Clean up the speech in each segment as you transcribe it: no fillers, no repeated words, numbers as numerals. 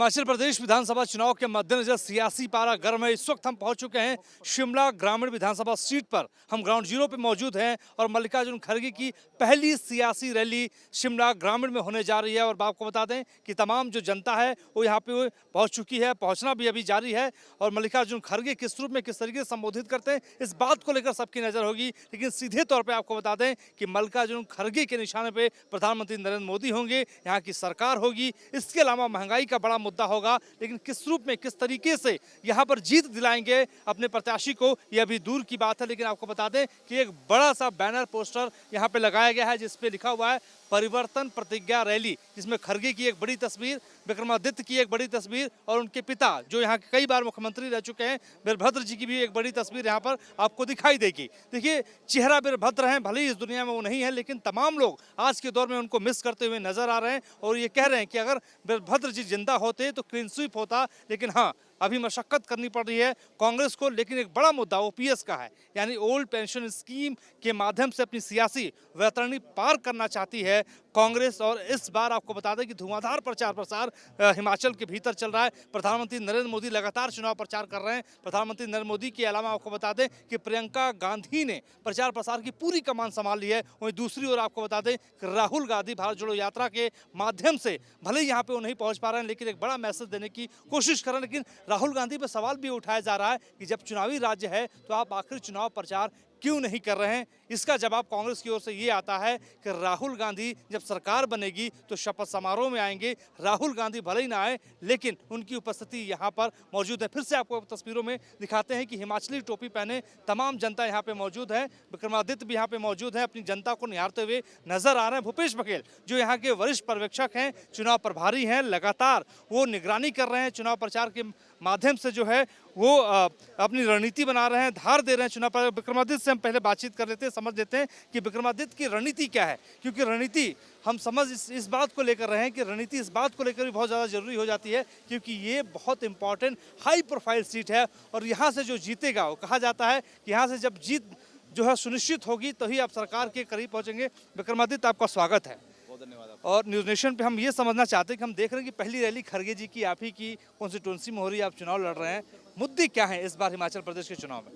हिमाचल प्रदेश विधानसभा चुनाव के मद्देनजर सियासी पारा गर्म है। इस वक्त हम पहुंच चुके हैं शिमला ग्रामीण विधानसभा सीट पर। हम ग्राउंड जीरो पे मौजूद हैं और मल्लिकार्जुन खड़गे की पहली सियासी रैली शिमला ग्रामीण में होने जा रही है। और आपको बता दें कि तमाम जो जनता है वो यहाँ पे पहुंच चुकी है, पहुंचना भी अभी जारी है। और मल्लिकार्जुन खड़गे किस रूप में, किस तरीके से संबोधित करते हैं, इस बात को लेकर सबकी नजर होगी। लेकिन सीधे तौर पर आपको बता दें कि मल्लिकार्जुन खड़गे के निशाने पर प्रधानमंत्री नरेंद्र मोदी होंगे, यहाँ की सरकार होगी। इसके अलावा महंगाई का बड़ा मुद्दा होगा, लेकिन किस रूप में, किस तरीके से यहां पर जीत दिलाएंगे अपने प्रत्याशी को, यह अभी दूर की बात है। लेकिन आपको बता दें कि एक बड़ा सा बैनर पोस्टर यहां पे लगाया गया है जिस पे लिखा हुआ है परिवर्तन प्रतिज्ञा रैली, जिसमें खड़गे की एक बड़ी तस्वीर, विक्रमादित्य की एक बड़ी तस्वीर और उनके पिता जो यहाँ के कई बार मुख्यमंत्री रह चुके हैं वीरभद्र जी की भी एक बड़ी तस्वीर यहाँ पर आपको दिखाई देगी। देखिए, चेहरा वीरभद्र हैं, भले ही इस दुनिया में वो नहीं है, लेकिन तमाम लोग आज के दौर में उनको मिस करते हुए नजर आ रहे हैं और ये कह रहे हैं कि अगर वीरभद्र जी जिंदा होते तो क्लीन स्वीप होता। लेकिन हाँ, अभी मशक्कत करनी पड़ रही है कांग्रेस को। लेकिन एक बड़ा मुद्दा ओपीएस का है, यानी ओल्ड पेंशन स्कीम के माध्यम से अपनी सियासी वैतरणी पार करना चाहती है कांग्रेस। और इस बार आपको बता दें कि धुआंधार प्रचार प्रसार हिमाचल के भीतर चल रहा है। प्रधानमंत्री नरेंद्र मोदी लगातार चुनाव प्रचार कर रहे हैं। प्रधानमंत्री नरेंद्र मोदी के अलावा आपको बता दें कि प्रियंका गांधी ने प्रचार प्रसार की पूरी कमान संभाल ली है। वहीं दूसरी ओर आपको बता दें कि राहुल गांधी भारत जोड़ो यात्रा के माध्यम से भले ही यहाँ पे वो नहीं पहुंच पा रहे हैं, लेकिन एक बड़ा मैसेज देने की कोशिश कर रहे हैं। लेकिन राहुल गांधी पर सवाल भी उठाया जा रहा है कि जब चुनावी राज्य है तो आप आखिर चुनाव प्रचार क्यों नहीं कर रहे हैं। इसका जवाब कांग्रेस की ओर से ये आता है कि राहुल गांधी जब सरकार बनेगी तो शपथ समारोह में आएंगे। राहुल गांधी भले ही ना आए, लेकिन उनकी उपस्थिति यहाँ पर मौजूद है। फिर से आपको तस्वीरों में दिखाते हैं कि हिमाचली टोपी पहने तमाम जनता यहाँ पे मौजूद है। विक्रमादित्य भी यहाँ पे मौजूद है, अपनी जनता को निहारते हुए नजर आ रहे हैं। भूपेश बघेल जो यहाँ के वरिष्ठ पर्यवेक्षक हैं, चुनाव प्रभारी हैं, लगातार वो निगरानी कर रहे हैं। चुनाव प्रचार के माध्यम से जो है वो अपनी रणनीति बना रहे हैं, धार दे रहे हैं चुनाव पर। विक्रमादित्य से हम पहले बातचीत कर लेते हैं, समझ लेते हैं कि विक्रमादित्य की रणनीति क्या है। क्योंकि रणनीति हम समझ इस बात को लेकर रहे हैं कि रणनीति इस बात को लेकर भी बहुत ज़्यादा जरूरी हो जाती है, क्योंकि ये बहुत इंपॉर्टेंट हाई प्रोफाइल सीट है। और यहाँ से जो जीतेगा, वो कहा जाता है कि यहाँ से जब जीत जो है सुनिश्चित होगी तभी आप सरकार के करीब पहुँचेंगे। विक्रमादित्य, आपका स्वागत है। धन्यवाद। और न्यूज़ नेशन पे हम ये समझना चाहते हैं कि हम देख रहे हैं कि पहली रैली खड़गे जी की आप ही की कॉन्स्टिट्यूंसी में हो रही है, आप चुनाव लड़ रहे हैं। मुद्दे क्या हैं इस बार हिमाचल प्रदेश के चुनाव में?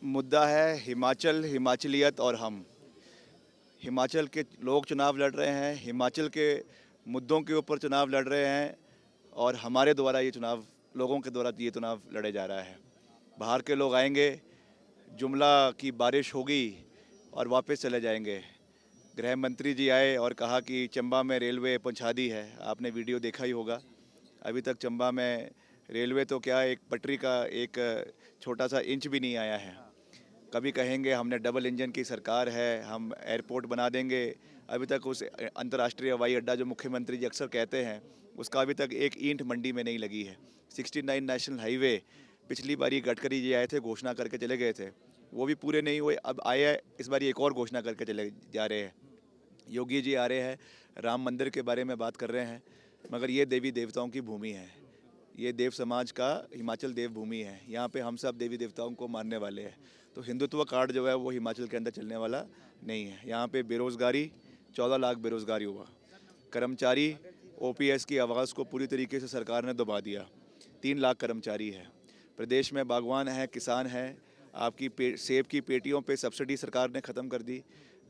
मुद्दा है हिमाचल, हिमाचलियत और हम। हिमाचल के लोग चुनाव लड़ रहे हैं, हिमाचल के मुद्दों के ऊपर चुनाव लड़ रहे हैं और हमारे द्वारा ये चुनाव, लोगों के द्वारा ये चुनाव लड़े जा रहा है। बाहर के लोग आएंगे, जुमला की बारिश होगी और वापस चले जाएंगे। गृह मंत्री जी आए और कहा कि चंबा में रेलवे पहुंचा दी है। आपने वीडियो देखा ही होगा। अभी तक चंबा में रेलवे तो क्या, एक पटरी का एक छोटा सा इंच भी नहीं आया है। कभी कहेंगे हमने डबल इंजन की सरकार है, हम एयरपोर्ट बना देंगे। अभी तक उस अंतर्राष्ट्रीय हवाई अड्डा जो मुख्यमंत्री जी अक्सर कहते हैं, उसका अभी तक एक ईंट मंडी में नहीं लगी है। 69 नेशनल हाईवे पिछली बारी गडकरी जी आए थे, घोषणा करके चले गए थे, वो भी पूरे नहीं हुए। अब आए हैं, इस बार एक और घोषणा करके चले जा रहे हैं। योगी जी आ रहे हैं, राम मंदिर के बारे में बात कर रहे हैं, मगर ये देवी देवताओं की भूमि है, ये देव समाज का हिमाचल देव भूमि है। यहाँ पे हम सब देवी देवताओं को मानने वाले हैं। तो हिंदुत्व कार्ड जो है वो हिमाचल के अंदर चलने वाला नहीं है। यहाँ पे बेरोज़गारी, 14 लाख बेरोज़गारी हुआ। कर्मचारी ओपीएस की आवाज़ को पूरी तरीके से सरकार ने दबा दिया। 3 लाख कर्मचारी है। प्रदेश में बागवान हैं, किसान हैं। आपकी सेब की पेटियों पे सब्सिडी सरकार ने ख़त्म कर दी।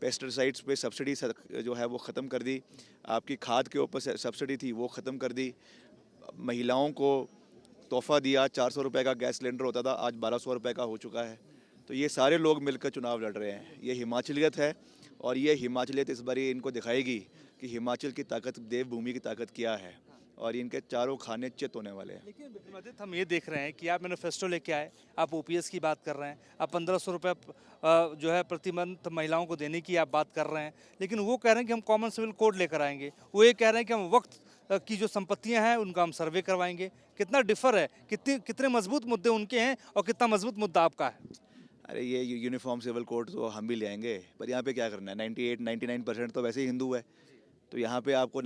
पेस्टिसाइड्स पे सब्सिडी जो है वो ख़त्म कर दी। आपकी खाद के ऊपर सब्सिडी थी, वो ख़त्म कर दी। महिलाओं को तोहफ़ा दिया, 400 रुपये का गैस सिलेंडर होता था, आज 1200 रुपये का हो चुका है। तो ये सारे लोग मिलकर चुनाव लड़ रहे हैं। ये हिमाचलियत है और ये हिमाचलियत इस बार इनको दिखाएगी कि हिमाचल की ताकत, देवभूमि की ताकत क्या है, और इनके चारों खाने चित होने वाले हैं। लेकिन विक्रमादित्य, हम ये देख रहे हैं कि आप मैनिफेस्टो लेके आए, आप ओपीएस की बात कर रहे हैं, आप 1500 रुपये जो है प्रति मंथ महिलाओं को देने की आप बात कर रहे हैं। लेकिन वो कह रहे हैं कि हम कॉमन सिविल कोड लेकर आएंगे। वो ये कह रहे हैं कि हम वक्त की जो संपत्तियां हैं उनका हम सर्वे करवाएंगे। कितना डिफर है, कितने मजबूत मुद्दे उनके हैं और कितना मजबूत मुद्दा आपका है? अरे ये यूनिफॉर्म सिविल कोड तो हम भी ले आएंगे, पर यहाँ पे क्या करना है? 98-99% तो वैसे ही हिंदू है। तो यहाँ पे आपको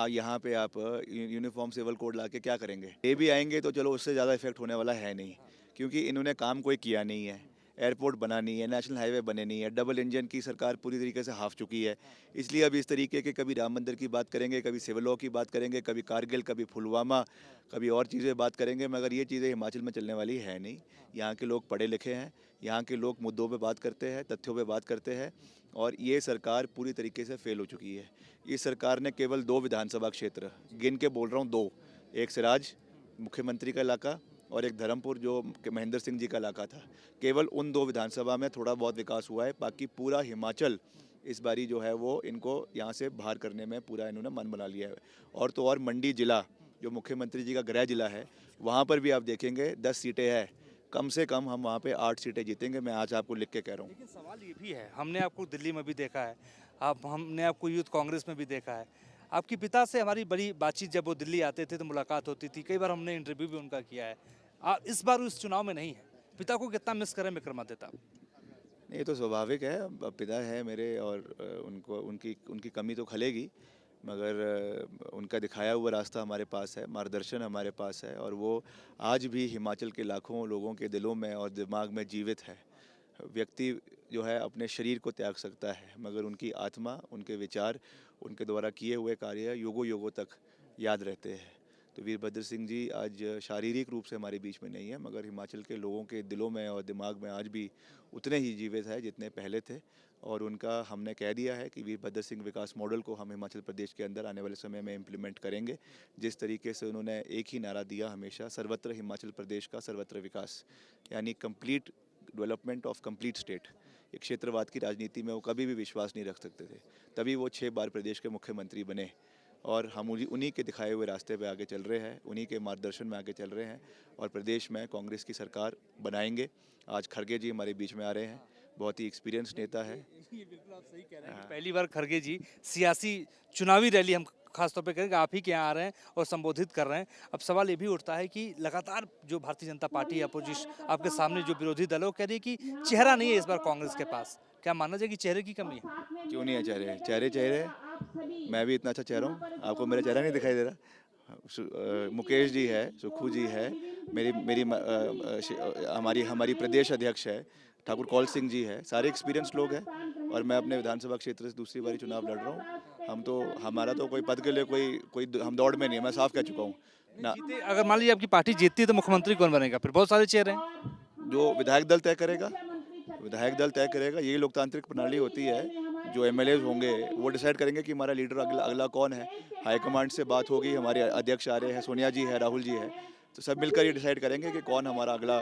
यहाँ पे आप यूनिफॉर्म सिविल कोड ला के क्या करेंगे? ये भी आएंगे तो चलो, उससे ज़्यादा इफेक्ट होने वाला है नहीं, क्योंकि इन्होंने काम कोई किया नहीं है। एयरपोर्ट बना नहीं है, नेशनल हाईवे बने नहीं है, डबल इंजन की सरकार पूरी तरीके से हाफ चुकी है। इसलिए अब इस तरीके के कभी राम मंदिर की बात करेंगे, कभी सिविल लॉ की बात करेंगे, कभी कारगिल, कभी पुलवामा, कभी और चीज़ें बात करेंगे, मगर ये चीज़ें हिमाचल में चलने वाली है नहीं। यहाँ के लोग पढ़े लिखे हैं, यहाँ के लोग मुद्दों पे बात करते हैं, तथ्यों पे बात करते हैं, और ये सरकार पूरी तरीके से फेल हो चुकी है। इस सरकार ने केवल 2 विधानसभा क्षेत्र गिन के बोल रहा हूँ, 2, एक सिराज मुख्यमंत्री का इलाका और एक धर्मपुर जो कि महेंद्र सिंह जी का इलाका था, केवल उन 2 विधानसभा में थोड़ा बहुत विकास हुआ है। बाकी पूरा हिमाचल इस बारी जो है वो इनको यहाँ से बाहर करने में पूरा इन्होंने मन बना लिया है। और तो और मंडी जिला जो मुख्यमंत्री जी का गृह जिला है, वहाँ पर भी आप देखेंगे 10 सीटें हैं, कम से कम हम वहाँ पे 8 सीटें जीतेंगे। मैं आज आपको लिख के कह रहा हूँ। लेकिन सवाल ये भी है, हमने आपको दिल्ली में भी देखा है, आप हमने आपको यूथ कांग्रेस में भी देखा है। आपके पिता से हमारी बड़ी बातचीत, जब वो दिल्ली आते थे तो मुलाकात होती थी, कई बार हमने इंटरव्यू भी उनका किया है। इस बार उस चुनाव में नहीं है, पिता को कितना मिस करें विक्रमादित्य? ये तो स्वाभाविक है, अब पिता है मेरे और उनको उनकी उनकी कमी तो खलेगी, मगर उनका दिखाया हुआ रास्ता हमारे पास है, मार्गदर्शन हमारे पास है, और वो आज भी हिमाचल के लाखों लोगों के दिलों में और दिमाग में जीवित है। व्यक्ति जो है अपने शरीर को त्याग सकता है, मगर उनकी आत्मा, उनके विचार, उनके द्वारा किए हुए कार्य युगों युगों तक याद रहते हैं। तो वीरभद्र सिंह जी आज शारीरिक रूप से हमारे बीच में नहीं है, मगर हिमाचल के लोगों के दिलों में और दिमाग में आज भी उतने ही जीवित है जितने पहले थे। और उनका हमने कह दिया है कि वीरभद्र सिंह विकास मॉडल को हम हिमाचल प्रदेश के अंदर आने वाले समय में इम्प्लीमेंट करेंगे। जिस तरीके से उन्होंने एक ही नारा दिया हमेशा, सर्वत्र हिमाचल प्रदेश का सर्वत्र विकास, यानी complete development of complete state. एक क्षेत्रवाद की राजनीति में वो कभी भी विश्वास नहीं रख सकते थे, तभी वो 6 बार प्रदेश के मुख्यमंत्री बने। और हम उन्हीं के दिखाए हुए रास्ते पे आगे चल रहे हैं, उन्हीं के मार्गदर्शन में आगे चल रहे हैं, और प्रदेश में कांग्रेस की सरकार बनाएंगे। आज खड़गे जी हमारे बीच में आ रहे हैं, बहुत ही एक्सपीरियंस नेता है। ये बिल्कुल आप सही कह रहे हैं कि पहली बार खड़गे जी सियासी चुनावी रैली हम खासतौर पे करेंगे, आप ही के यहाँ आ रहे हैं और संबोधित कर रहे हैं। अब सवाल ये भी उठता है कि लगातार जो भारतीय जनता पार्टी अपोजिशन आपके सामने जो विरोधी दल है, वो कह रही है कि चेहरा नहीं है इस बार कांग्रेस के पास। क्या मानना चाहिए कि चेहरे की कमी है? क्यों नहीं है चेहरे? चेहरे मैं भी इतना अच्छा चेहरा हूँ, आपको मेरा चेहरा नहीं दिखाई दे रहा? मुकेश जी है, सुखू जी है, मेरी मेरी हमारी प्रदेश अध्यक्ष है, ठाकुर कौल सिंह जी है, सारे एक्सपीरियंस लोग हैं। और मैं अपने विधानसभा क्षेत्र से दूसरी बारी चुनाव लड़ रहा हूँ। हमारा तो कोई पद के लिए कोई हम दौड़ में नहीं है, मैं साफ कह चुका हूँ ना। जीते, अगर मान लीजिए आपकी पार्टी जीतती है तो मुख्यमंत्री कौन बनेगा? फिर बहुत सारे चेहरे हैं। जो विधायक दल तय करेगा, यही लोकतांत्रिक प्रणाली होती है। जो एमएलए होंगे वो डिसाइड करेंगे कि हमारा लीडर अगला कौन है। हाईकमांड से बात होगी, हमारे अध्यक्ष आ रहे हैं, सोनिया जी है, राहुल जी है, तो सब मिलकर ये डिसाइड करेंगे कि कौन हमारा अगला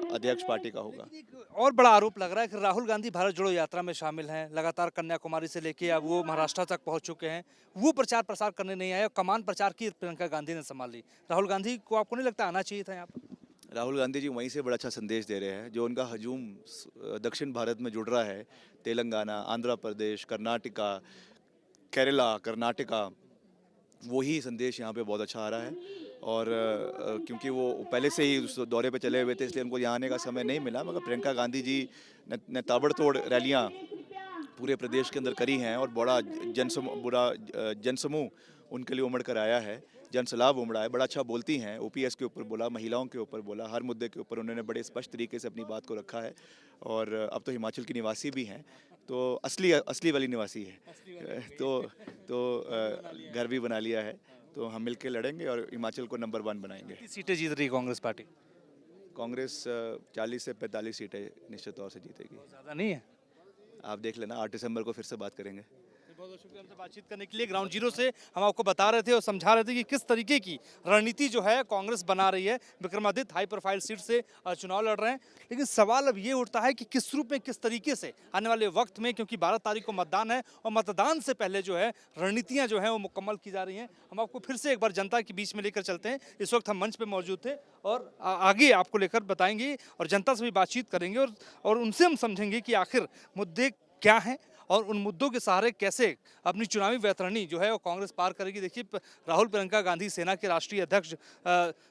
अध्यक्ष पार्टी का होगा। एक और बड़ा आरोप लग रहा है कि राहुल गांधी भारत जोड़ो यात्रा में शामिल हैं, लगातार कन्याकुमारी से लेके अब वो महाराष्ट्र तक पहुंच चुके हैं। वो प्रचार प्रसार करने नहीं आए, कमान प्रचार की प्रियंका गांधी ने संभाल ली। राहुल गांधी को आपको नहीं लगता आना चाहिए था यहाँ पर? राहुल गांधी जी वहीं से बड़ा अच्छा संदेश दे रहे हैं। जो उनका हजूम दक्षिण भारत में जुड़ रहा है, तेलंगाना, आंध्र प्रदेश, कर्नाटका, केरला, कर्नाटका, वही संदेश यहाँ पे बहुत अच्छा आ रहा है। और क्योंकि वो पहले से ही उस दौरे पे चले हुए थे, इसलिए उनको यहाँ आने का समय नहीं मिला, मगर प्रियंका गांधी जी ने ताबड़तोड़ रैलियाँ पूरे प्रदेश के अंदर करी हैं, और बड़ा जनसमूह उनके लिए उमड़ कर आया है, जनसलाब उमड़ा है। बड़ा अच्छा बोलती हैं, ओपीएस के ऊपर बोला, महिलाओं के ऊपर बोला, हर मुद्दे के ऊपर उन्होंने बड़े स्पष्ट तरीके से अपनी बात को रखा है। और अब तो हिमाचल की निवासी भी हैं, तो असली वाली निवासी है, तो घर भी बना लिया है। तो हम मिलकर लड़ेंगे और हिमाचल को नंबर 1 बनाएंगे। कितनी सीटें जीत रही है कांग्रेस पार्टी? कांग्रेस 40 से 45 सीटें निश्चित तौर से जीतेगी। ज़्यादा नहीं है? आप देख लेना, 8 दिसंबर को फिर से बात करेंगे। बहुत बहुत शुक्रिया हमसे बातचीत करने के लिए। ग्राउंड जीरो से हम आपको बता रहे थे और समझा रहे थे कि किस तरीके की रणनीति जो है कांग्रेस बना रही है। विक्रमादित्य हाई प्रोफाइल सीट से चुनाव लड़ रहे हैं, लेकिन सवाल अब ये उठता है कि किस रूप में, किस तरीके से आने वाले वक्त में, क्योंकि 12 तारीख को मतदान है और मतदान से पहले जो है रणनीतियाँ जो हैं वो मुकम्मल की जा रही हैं। हम आपको फिर से एक बार जनता के बीच में लेकर चलते हैं। इस वक्त हम मंच पर मौजूद थे और आगे आपको लेकर बताएंगे और जनता से भी बातचीत करेंगे और उनसे हम समझेंगे कि आखिर मुद्दे क्या हैं और उन मुद्दों के सहारे कैसे अपनी चुनावी वैतरणी जो है वो कांग्रेस पार करेगी। देखिए, राहुल प्रियंका गांधी सेना के राष्ट्रीय अध्यक्ष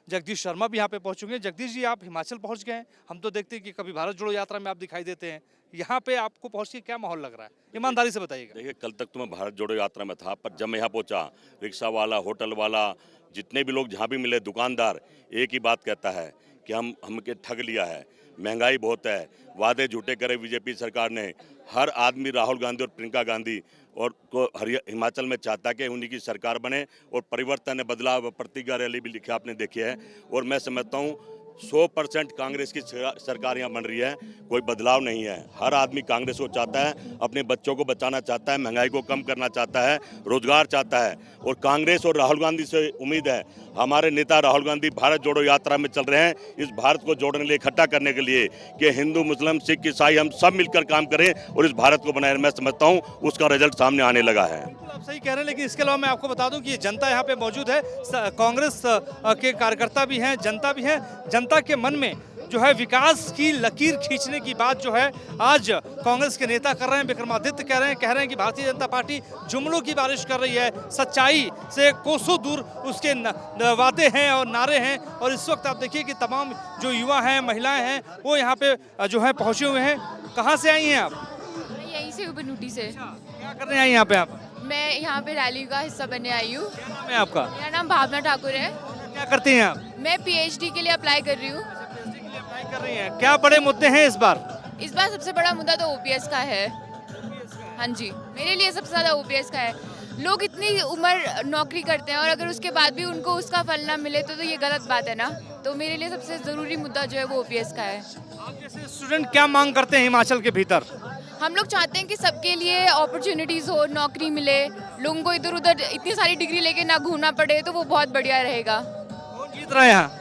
जगदीश शर्मा भी यहाँ पे पहुँच चुके हैं। जगदीश जी, आप हिमाचल पहुँच गए हैं, हम तो देखते हैं कि कभी भारत जोड़ो यात्रा में आप दिखाई देते हैं, यहाँ पे आपको पहुँच के क्या माहौल लग रहा है, ईमानदारी से बताइएगा। देखिए, कल तक तो मैं भारत जोड़ो यात्रा में था, पर जब मैं यहाँ पहुँचा, रिक्शा वाला, होटल वाला, जितने भी लोग जहाँ भी मिले, दुकानदार एक ही बात कहता है कि हमके ठग लिया है, महंगाई बहुत है, वादे झूठे करे बीजेपी सरकार ने। हर आदमी राहुल गांधी और प्रियंका गांधी और को हिमाचल में चाहता है कि उन्हीं की सरकार बने और परिवर्तन है, बदलाव, प्रतिज्ञा रैली भी लिखा आपने देखी है। और मैं समझता हूँ 100% कांग्रेस की सरकार यहाँ बन रही है, कोई बदलाव नहीं है। हर आदमी कांग्रेस को चाहता है, अपने बच्चों को बचाना चाहता है, महंगाई को कम करना चाहता है, रोजगार चाहता है। और कांग्रेस और राहुल गांधी से उम्मीद है, हमारे नेता राहुल गांधी भारत जोड़ो यात्रा में चल रहे हैं, इस भारत को जोड़ने के लिए, इकट्ठा करने के लिए, कि हिंदू, मुस्लिम, सिख, ईसाई हम सब मिलकर काम करें और इस भारत को बनाए। मैं समझता हूँ उसका रिजल्ट सामने आने लगा है। आप सही कह रहे हैं, लेकिन इसके अलावा मैं आपको बता दूं कि ये जनता यहाँ पे मौजूद है, कांग्रेस के कार्यकर्ता भी हैं, जनता भी है। जनता के मन में जो है विकास की लकीर खींचने की बात जो है आज कांग्रेस के नेता कर रहे हैं। विक्रमादित्य कह रहे हैं कि भारतीय जनता पार्टी जुमलों की बारिश कर रही है, सच्चाई से कोसों दूर उसके वादे हैं और नारे हैं। और इस वक्त आप देखिए कि तमाम जो युवा हैं, महिलाएं हैं, वो यहाँ पे जो है पहुंचे हुए हैं। कहाँ से आई हैं आप? यहीं से ऊपर से। क्या करने आई यहाँ पे आप? मैं यहाँ पे रैली का हिस्सा बनने आई हूँ। क्या नाम है आपका? मेरा नाम भावना ठाकुर है। क्या करती हैं आप? मैं पीएचडी के लिए अप्लाई कर रही हूँ। पीएचडी के लिए अप्लाई कर रही हैं। क्या बड़े मुद्दे हैं इस बार? इस बार सबसे बड़ा मुद्दा तो ओपीएस का है। हाँ जी, मेरे लिए सबसे ज़्यादा ओपीएस का है। लोग इतनी उम्र नौकरी करते हैं और अगर उसके बाद भी उनको उसका फल ना मिले तो ये गलत बात है ना। तो मेरे लिए सबसे ज़रूरी मुद्दा जो है वो ओपीएस का है। आप जैसे स्टूडेंट क्या मांग करते हैं हिमाचल के भीतर? हम लोग चाहते हैं कि सबके लिए अपॉर्चुनिटीज़ हो, नौकरी मिले, लोगों को इधर उधर इतनी सारी डिग्री लेके ना घूमना पड़े, तो वो बहुत बढ़िया रहेगा। कौन जीत रहा है यहाँ?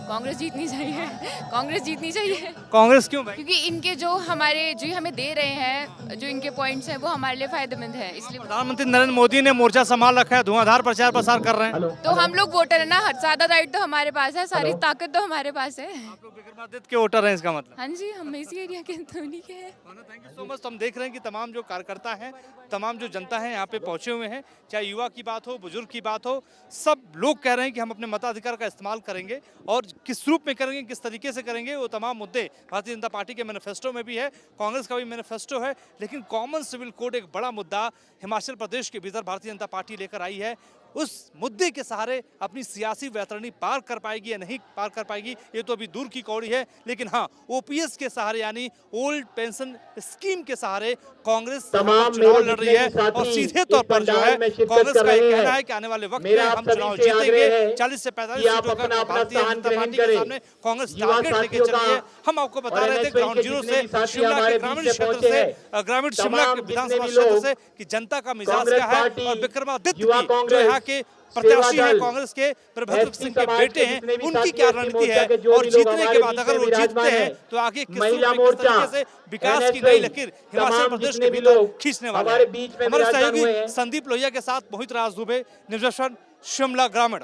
कांग्रेस जीतनी चाहिए। कांग्रेस जीतनी चाहिए। कांग्रेस क्यों भाई? क्योंकि इनके जो हमें दे रहे हैं, जो इनके पॉइंट्स हैं वो हमारे लिए फायदेमंद है, इसलिए। प्रधानमंत्री नरेंद्र मोदी ने मोर्चा संभाल रखा है, धुआंधार प्रचार प्रसार कर रहे हैं। तो हम लोग वोटर है ना, ज्यादा राइट तो हमारे पास है, सारी ताकत तो हमारे पास है। आप लोग विक्रमादित्य के वोटर हैं इसका मतलब? हाँ जी, हम इसी एरिया के तो उन्हीं के हैं। Thank you so much. हम देख रहे हैं कि तमाम जो कार्यकर्ता हैं, तमाम जो जनता है यहाँ पे पहुंचे हुए हैं, चाहे युवा की बात हो, बुजुर्ग की बात हो, सब लोग कह रहे हैं कि हम अपने मताधिकार का इस्तेमाल करेंगे और किस रूप में करेंगे, किस तरीके से करेंगे, वो तमाम मुद्दे भारतीय जनता पार्टी के मैनिफेस्टो में भी है, कांग्रेस का भी मैनिफेस्टो है। लेकिन कॉमन सिविल कोड एक बड़ा मुद्दा हिमाचल प्रदेश के भीतर भारतीय जनता पार्टी लेकर आई है। उस मुद्दे के सहारे अपनी सियासी वैतरणी पार कर पाएगी या नहीं पार कर पाएगी, ये तो अभी दूर की कौड़ी है। लेकिन हाँ, ओपीएस के सहारे यानी ओल्ड पेंशन स्कीम के सहारे कांग्रेस चुनाव लड़ रही है और सीधे तौर पर जो है कांग्रेस का ये कहना है कि आने वाले वक्त में हम चुनाव जीतेंगे। 40 से 45 सीटों का भारतीय जनता पार्टी के सामने कांग्रेस टारगेट लेके चल रही है। हम आपको बता रहे थे ग्राउंड जीरो से, शिमला के ग्रामीण क्षेत्र से, ग्रामीण शिमला के विधानसभा क्षेत्र से, कि जनता का मिजाज क्या है। और विक्रमादित्य की जो यहाँ के प्रत्याशी है कांग्रेस के, प्रभद्र सिंह के बेटे हैं, उनकी क्या रणनीति है। और जीतने के बाद अगर वो जीतते हैं तो आगे किस तरीके से विकास की नई लकीर हिमाचल प्रदेश के भीतर खींचने वाले हैं। हमारे सहयोगी संदीप लोहिया के साथ मोहित राज दुबे, न्यूज़ 18 शिमला ग्रामीण।